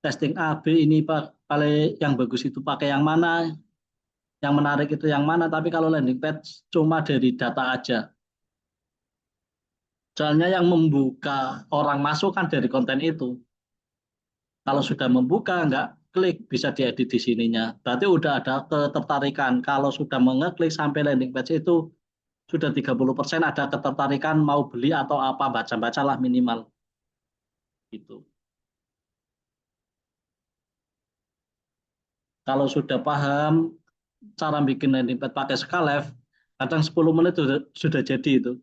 testing A, B ini Pak, paling yang bagus itu pakai yang mana, yang menarik itu yang mana. Tapi kalau landing page cuma dari data aja. Soalnya yang membuka orang masuk kan dari konten itu. Kalau sudah membuka, nggak klik, bisa diedit di sininya. Berarti udah ada ketertarikan. Kalau sudah mengeklik sampai landing page itu, sudah 30% ada ketertarikan mau beli atau apa, baca-bacalah minimal. Gitu. Kalau sudah paham cara bikin landing page pakai Skalev, kadang 10 menit sudah jadi itu.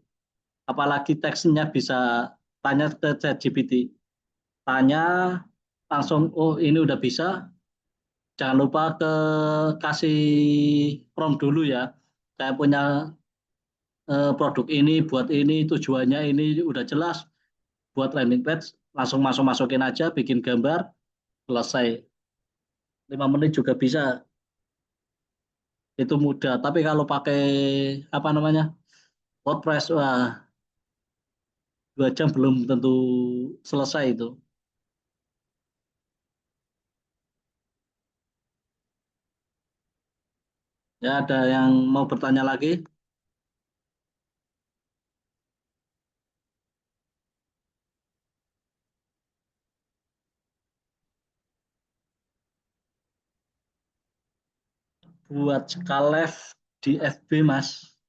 Apalagi teksnya bisa tanya ke ChatGPT. Tanya langsung, oh ini udah bisa. Jangan lupa kasih prompt dulu ya. Saya punya produk ini, buat ini, tujuannya ini udah jelas. Buat landing page, langsung masukin aja, bikin gambar, selesai. 5 menit juga bisa. Itu mudah. Tapi kalau pakai apa namanya WordPress, wah 2 jam belum tentu selesai itu. Ya, ada yang mau bertanya lagi? Buat Skalev di FB, Mas.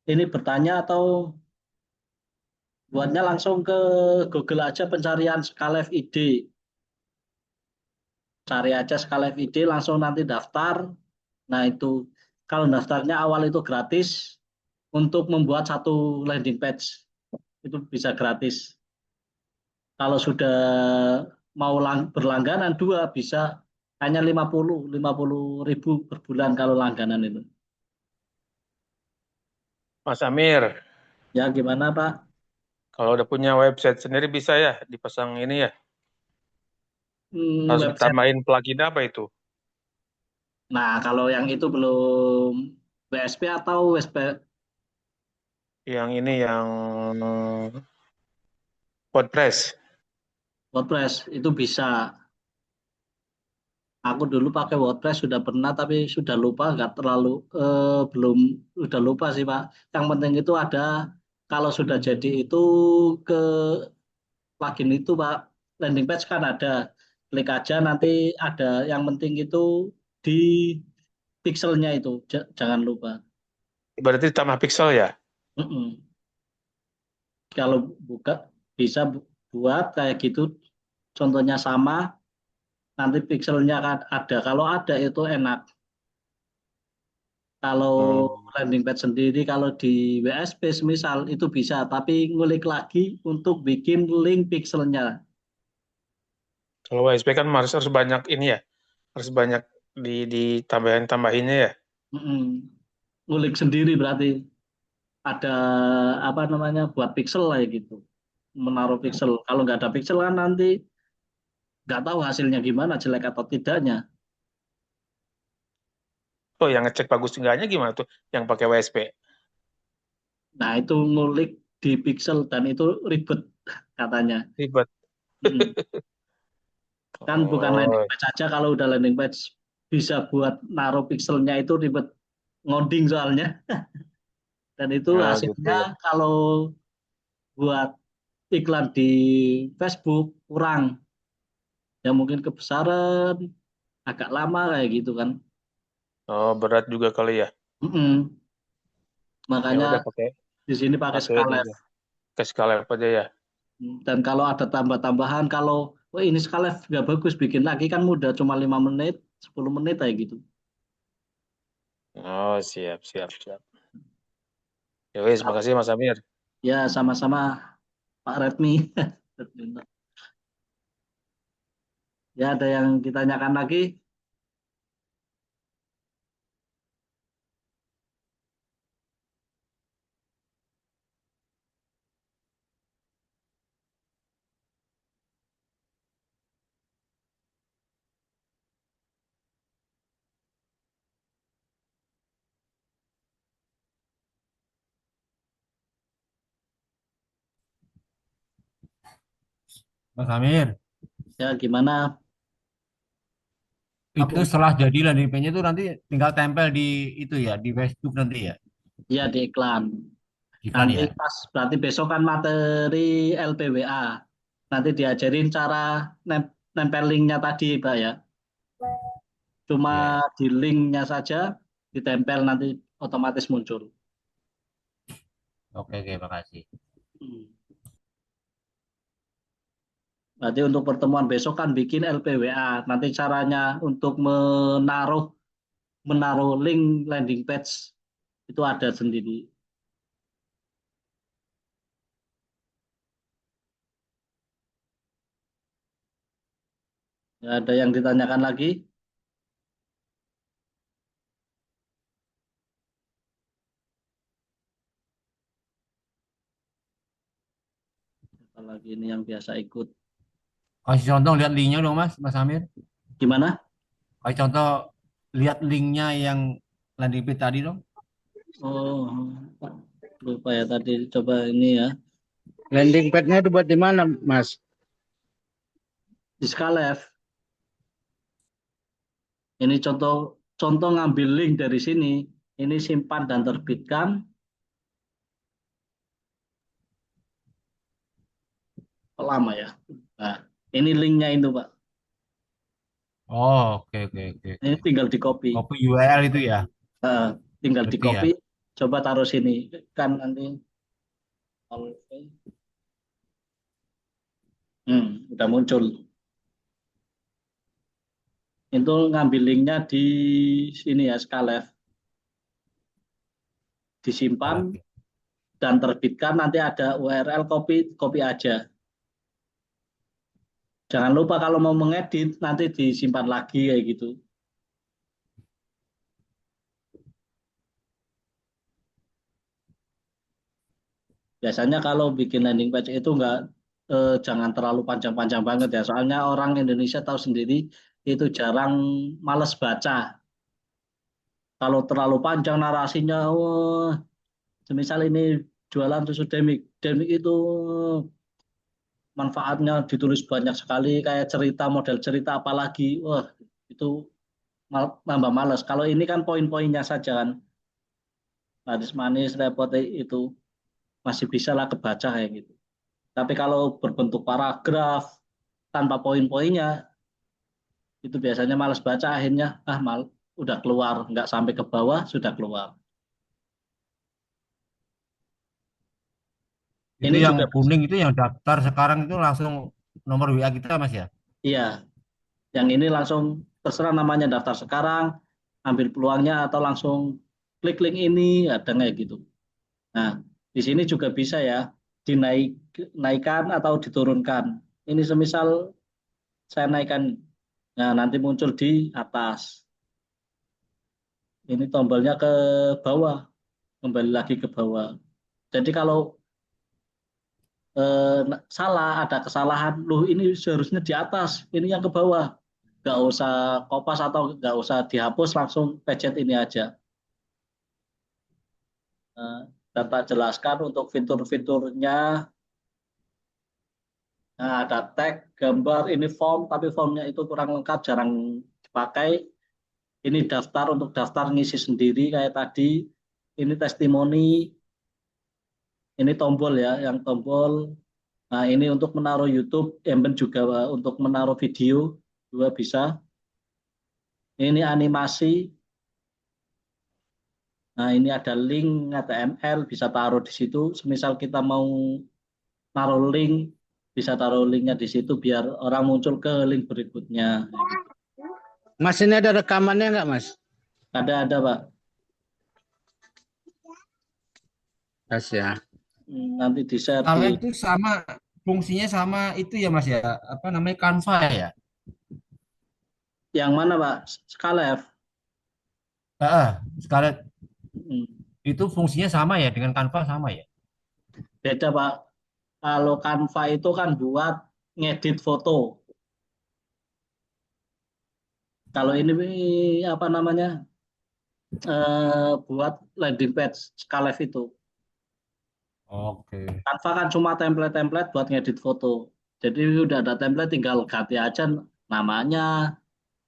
Ini bertanya atau buatnya langsung ke Google aja pencarian Skalev ID. Cari aja Skalev ID, langsung nanti daftar. Nah, itu kalau daftarnya awal itu gratis, untuk membuat satu landing page itu bisa gratis. Kalau sudah mau berlangganan dua, bisa hanya 50.000 per bulan kalau langganan itu. Mas Amir, Ya gimana Pak? kalau udah punya website sendiri bisa ya dipasang ini ya? Harus Website. tambahin plugin apa itu? Nah, kalau yang itu belum WSP atau WSP Yang ini yang WordPress. WordPress itu bisa. Aku dulu pakai WordPress sudah pernah, tapi sudah lupa, nggak terlalu, belum, udah lupa sih Pak. Yang penting itu ada, kalau sudah jadi itu ke plugin itu Pak, landing page kan ada, klik aja nanti ada. Yang penting itu di pixelnya itu, jangan lupa. Berarti tambah pixel ya? Mm-mm. Kalau buka bisa buat kayak gitu, contohnya sama, nanti pixelnya kan ada. Kalau ada itu enak. Kalau Hmm. landing page sendiri, kalau di WSP misal itu bisa, tapi ngulik lagi untuk bikin link pixelnya. Kalau WSP kan harus banyak ini ya, harus banyak ditambahin-tambahinnya ya. Mm-mm. Ngulik sendiri berarti ada apa namanya buat pixel lah ya gitu, menaruh pixel. Kalau nggak ada pixel kan nanti nggak tahu hasilnya gimana, jelek atau tidaknya. Oh, yang ngecek bagus enggaknya gimana tuh yang pakai WSP? Nah itu ngulik di pixel dan itu ribet katanya. Ribet. Mm. Kan bukan landing Oh, page aja, kalau udah landing page bisa buat naruh pixelnya itu ribet, ngoding soalnya. Dan itu ya gitu hasilnya ya. kalau buat iklan di Facebook kurang, ya mungkin kebesaran, agak lama kayak gitu kan. Oh, berat juga kali ya. Mm-mm. Ya Makanya udah pakai di sini pakai pakai ini Scarlett. aja. Ke Scalab aja ya. Dan kalau ada tambah-tambahan, kalau oh ini Scarlett nggak bagus, bikin lagi kan mudah, cuma 5 menit, 10 menit kayak gitu. Oh, siap, siap, siap. Ya wis, makasih Mas Amir. Ya sama-sama Pak Redmi. Ya ada yang ditanyakan lagi? Mas Amir, Ya gimana? itu Apa? setelah jadi landing page-nya itu nanti tinggal tempel di itu ya, di Facebook nanti ya, Ya di iklan. iklan Nanti ya. pas berarti besok kan materi LPWA. Nanti diajarin cara nempel linknya tadi, Pak ya. Cuma Ya, di linknya saja ditempel nanti otomatis muncul. oke, oke, makasih. Hmm. Berarti untuk pertemuan besok kan bikin LPWA. Nanti caranya untuk menaruh menaruh link landing page itu ada sendiri. Ya, ada yang ditanyakan lagi? Apalagi ini yang biasa ikut. Kasih contoh lihat linknya dong Mas, Mas Amir. Gimana? Kasih contoh lihat linknya yang landing page tadi dong. Oh, lupa ya tadi, coba ini ya. Landing pad-nya itu buat di mana, Mas? Di Skalev. Ini contoh contoh ngambil link dari sini. Ini simpan dan terbitkan. Lama ya. Nah, ini linknya itu, Pak. Oh, oke, oke, oke, Ini oke. tinggal di copy. Copy URL itu ya, Eh, tinggal di berarti ya. copy. Coba taruh sini. Kan nanti. Udah muncul. Itu ngambil linknya di sini ya, Skalev. Disimpan Oke. dan terbitkan, nanti ada URL, copy, copy aja. Jangan lupa kalau mau mengedit nanti disimpan lagi kayak gitu. Biasanya kalau bikin landing page itu jangan terlalu panjang-panjang banget ya. Soalnya orang Indonesia tahu sendiri itu jarang, males baca. Kalau terlalu panjang narasinya, wah, semisal ini jualan susu demik, demik itu manfaatnya ditulis banyak sekali, kayak cerita, model cerita apalagi, wah itu nambah males. Kalau ini kan poin-poinnya saja kan, manis-manis, repot itu masih bisa lah kebaca kayak gitu. Tapi kalau berbentuk paragraf tanpa poin-poinnya, itu biasanya males baca, akhirnya udah keluar, nggak sampai ke bawah sudah keluar. Itu Ini yang juga kuning itu yang daftar sekarang itu langsung nomor WA kita Mas ya. iya, yang ini langsung terserah namanya, daftar sekarang, ambil peluangnya atau langsung klik link ini, ada kayak gitu. Nah, di sini juga bisa ya dinaikkan atau diturunkan. Ini semisal saya naikkan, nah nanti muncul di atas. Ini tombolnya ke bawah, kembali lagi ke bawah. Jadi kalau salah, ada kesalahan, loh ini seharusnya di atas, ini yang ke bawah. Nggak usah kopas atau nggak usah dihapus, langsung pencet ini aja. Dan tak jelaskan untuk fitur-fiturnya. Nah, ada tag, gambar, ini form, tapi formnya itu kurang lengkap, jarang dipakai. Ini daftar, untuk daftar ngisi sendiri kayak tadi. Ini testimoni, ini tombol ya, yang tombol. Nah, ini untuk menaruh YouTube, embed juga untuk menaruh video, juga bisa. Ini animasi. Nah, ini ada link HTML, bisa taruh di situ. Semisal kita mau taruh link, bisa taruh linknya di situ biar orang muncul ke link berikutnya. Mas, ini ada rekamannya nggak, Mas? Ada Pak. Mas ya. Nanti di share Kalau di itu sama fungsinya sama itu ya Mas ya, apa namanya Canva ya? yang mana Pak? Skalev. Sekali Hmm, itu fungsinya sama ya dengan Canva sama ya? Beda Pak. Kalau Canva itu kan buat ngedit foto. Kalau ini apa namanya? Buat landing page Skalev itu. Oke. Canva kan cuma template-template buat ngedit foto. Jadi udah ada template, tinggal ganti aja namanya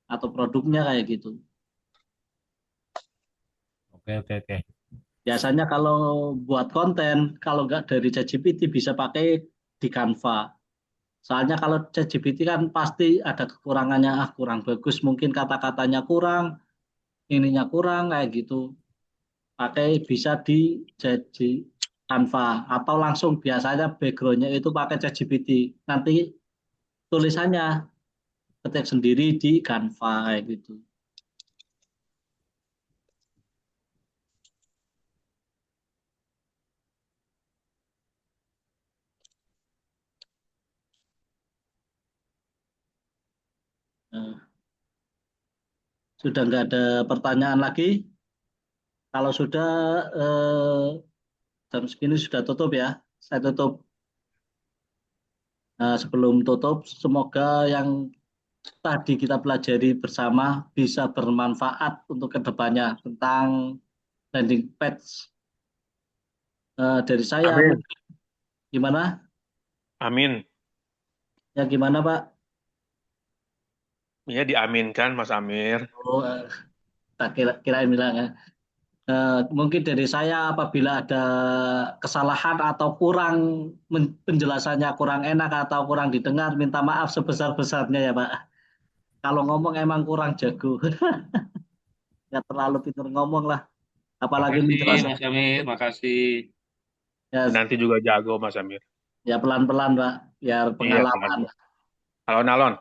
atau produknya kayak gitu. Oke. Biasanya kalau buat konten, kalau nggak dari ChatGPT bisa pakai di Canva. Soalnya kalau ChatGPT kan pasti ada kekurangannya, kurang bagus, mungkin kata-katanya kurang, ininya kurang kayak gitu. Pakai bisa di jadi Canva atau langsung biasanya backgroundnya itu pakai ChatGPT. Nanti tulisannya ketik sendiri di Canva kayak gitu. Nah, sudah nggak ada pertanyaan lagi? Kalau sudah jam segini sudah tutup ya. Saya tutup. Nah, sebelum tutup, semoga yang tadi kita pelajari bersama bisa bermanfaat untuk kedepannya tentang landing page. Dari saya, Amin. gimana? Amin. Ya gimana Pak? Ya diaminkan Mas Amir. Oh, tak kirain bilang ya. Mungkin dari saya apabila ada kesalahan atau kurang penjelasannya kurang enak atau kurang didengar, minta maaf sebesar-besarnya ya Pak. Kalau ngomong emang kurang jago, nggak terlalu pintar ngomong lah, apalagi Makasih menjelaskan. Mas Amir, makasih. Ya, Nanti juga jago Mas Amir. ya pelan-pelan Pak, biar Iya, pengalaman. pelan. Alon-alon.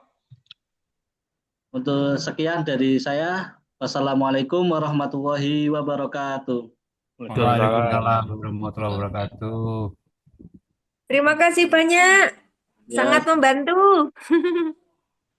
Untuk sekian dari saya, wassalamualaikum warahmatullahi wabarakatuh. Waalaikumsalam warahmatullahi wabarakatuh. Terima kasih banyak. Ya, Sangat membantu.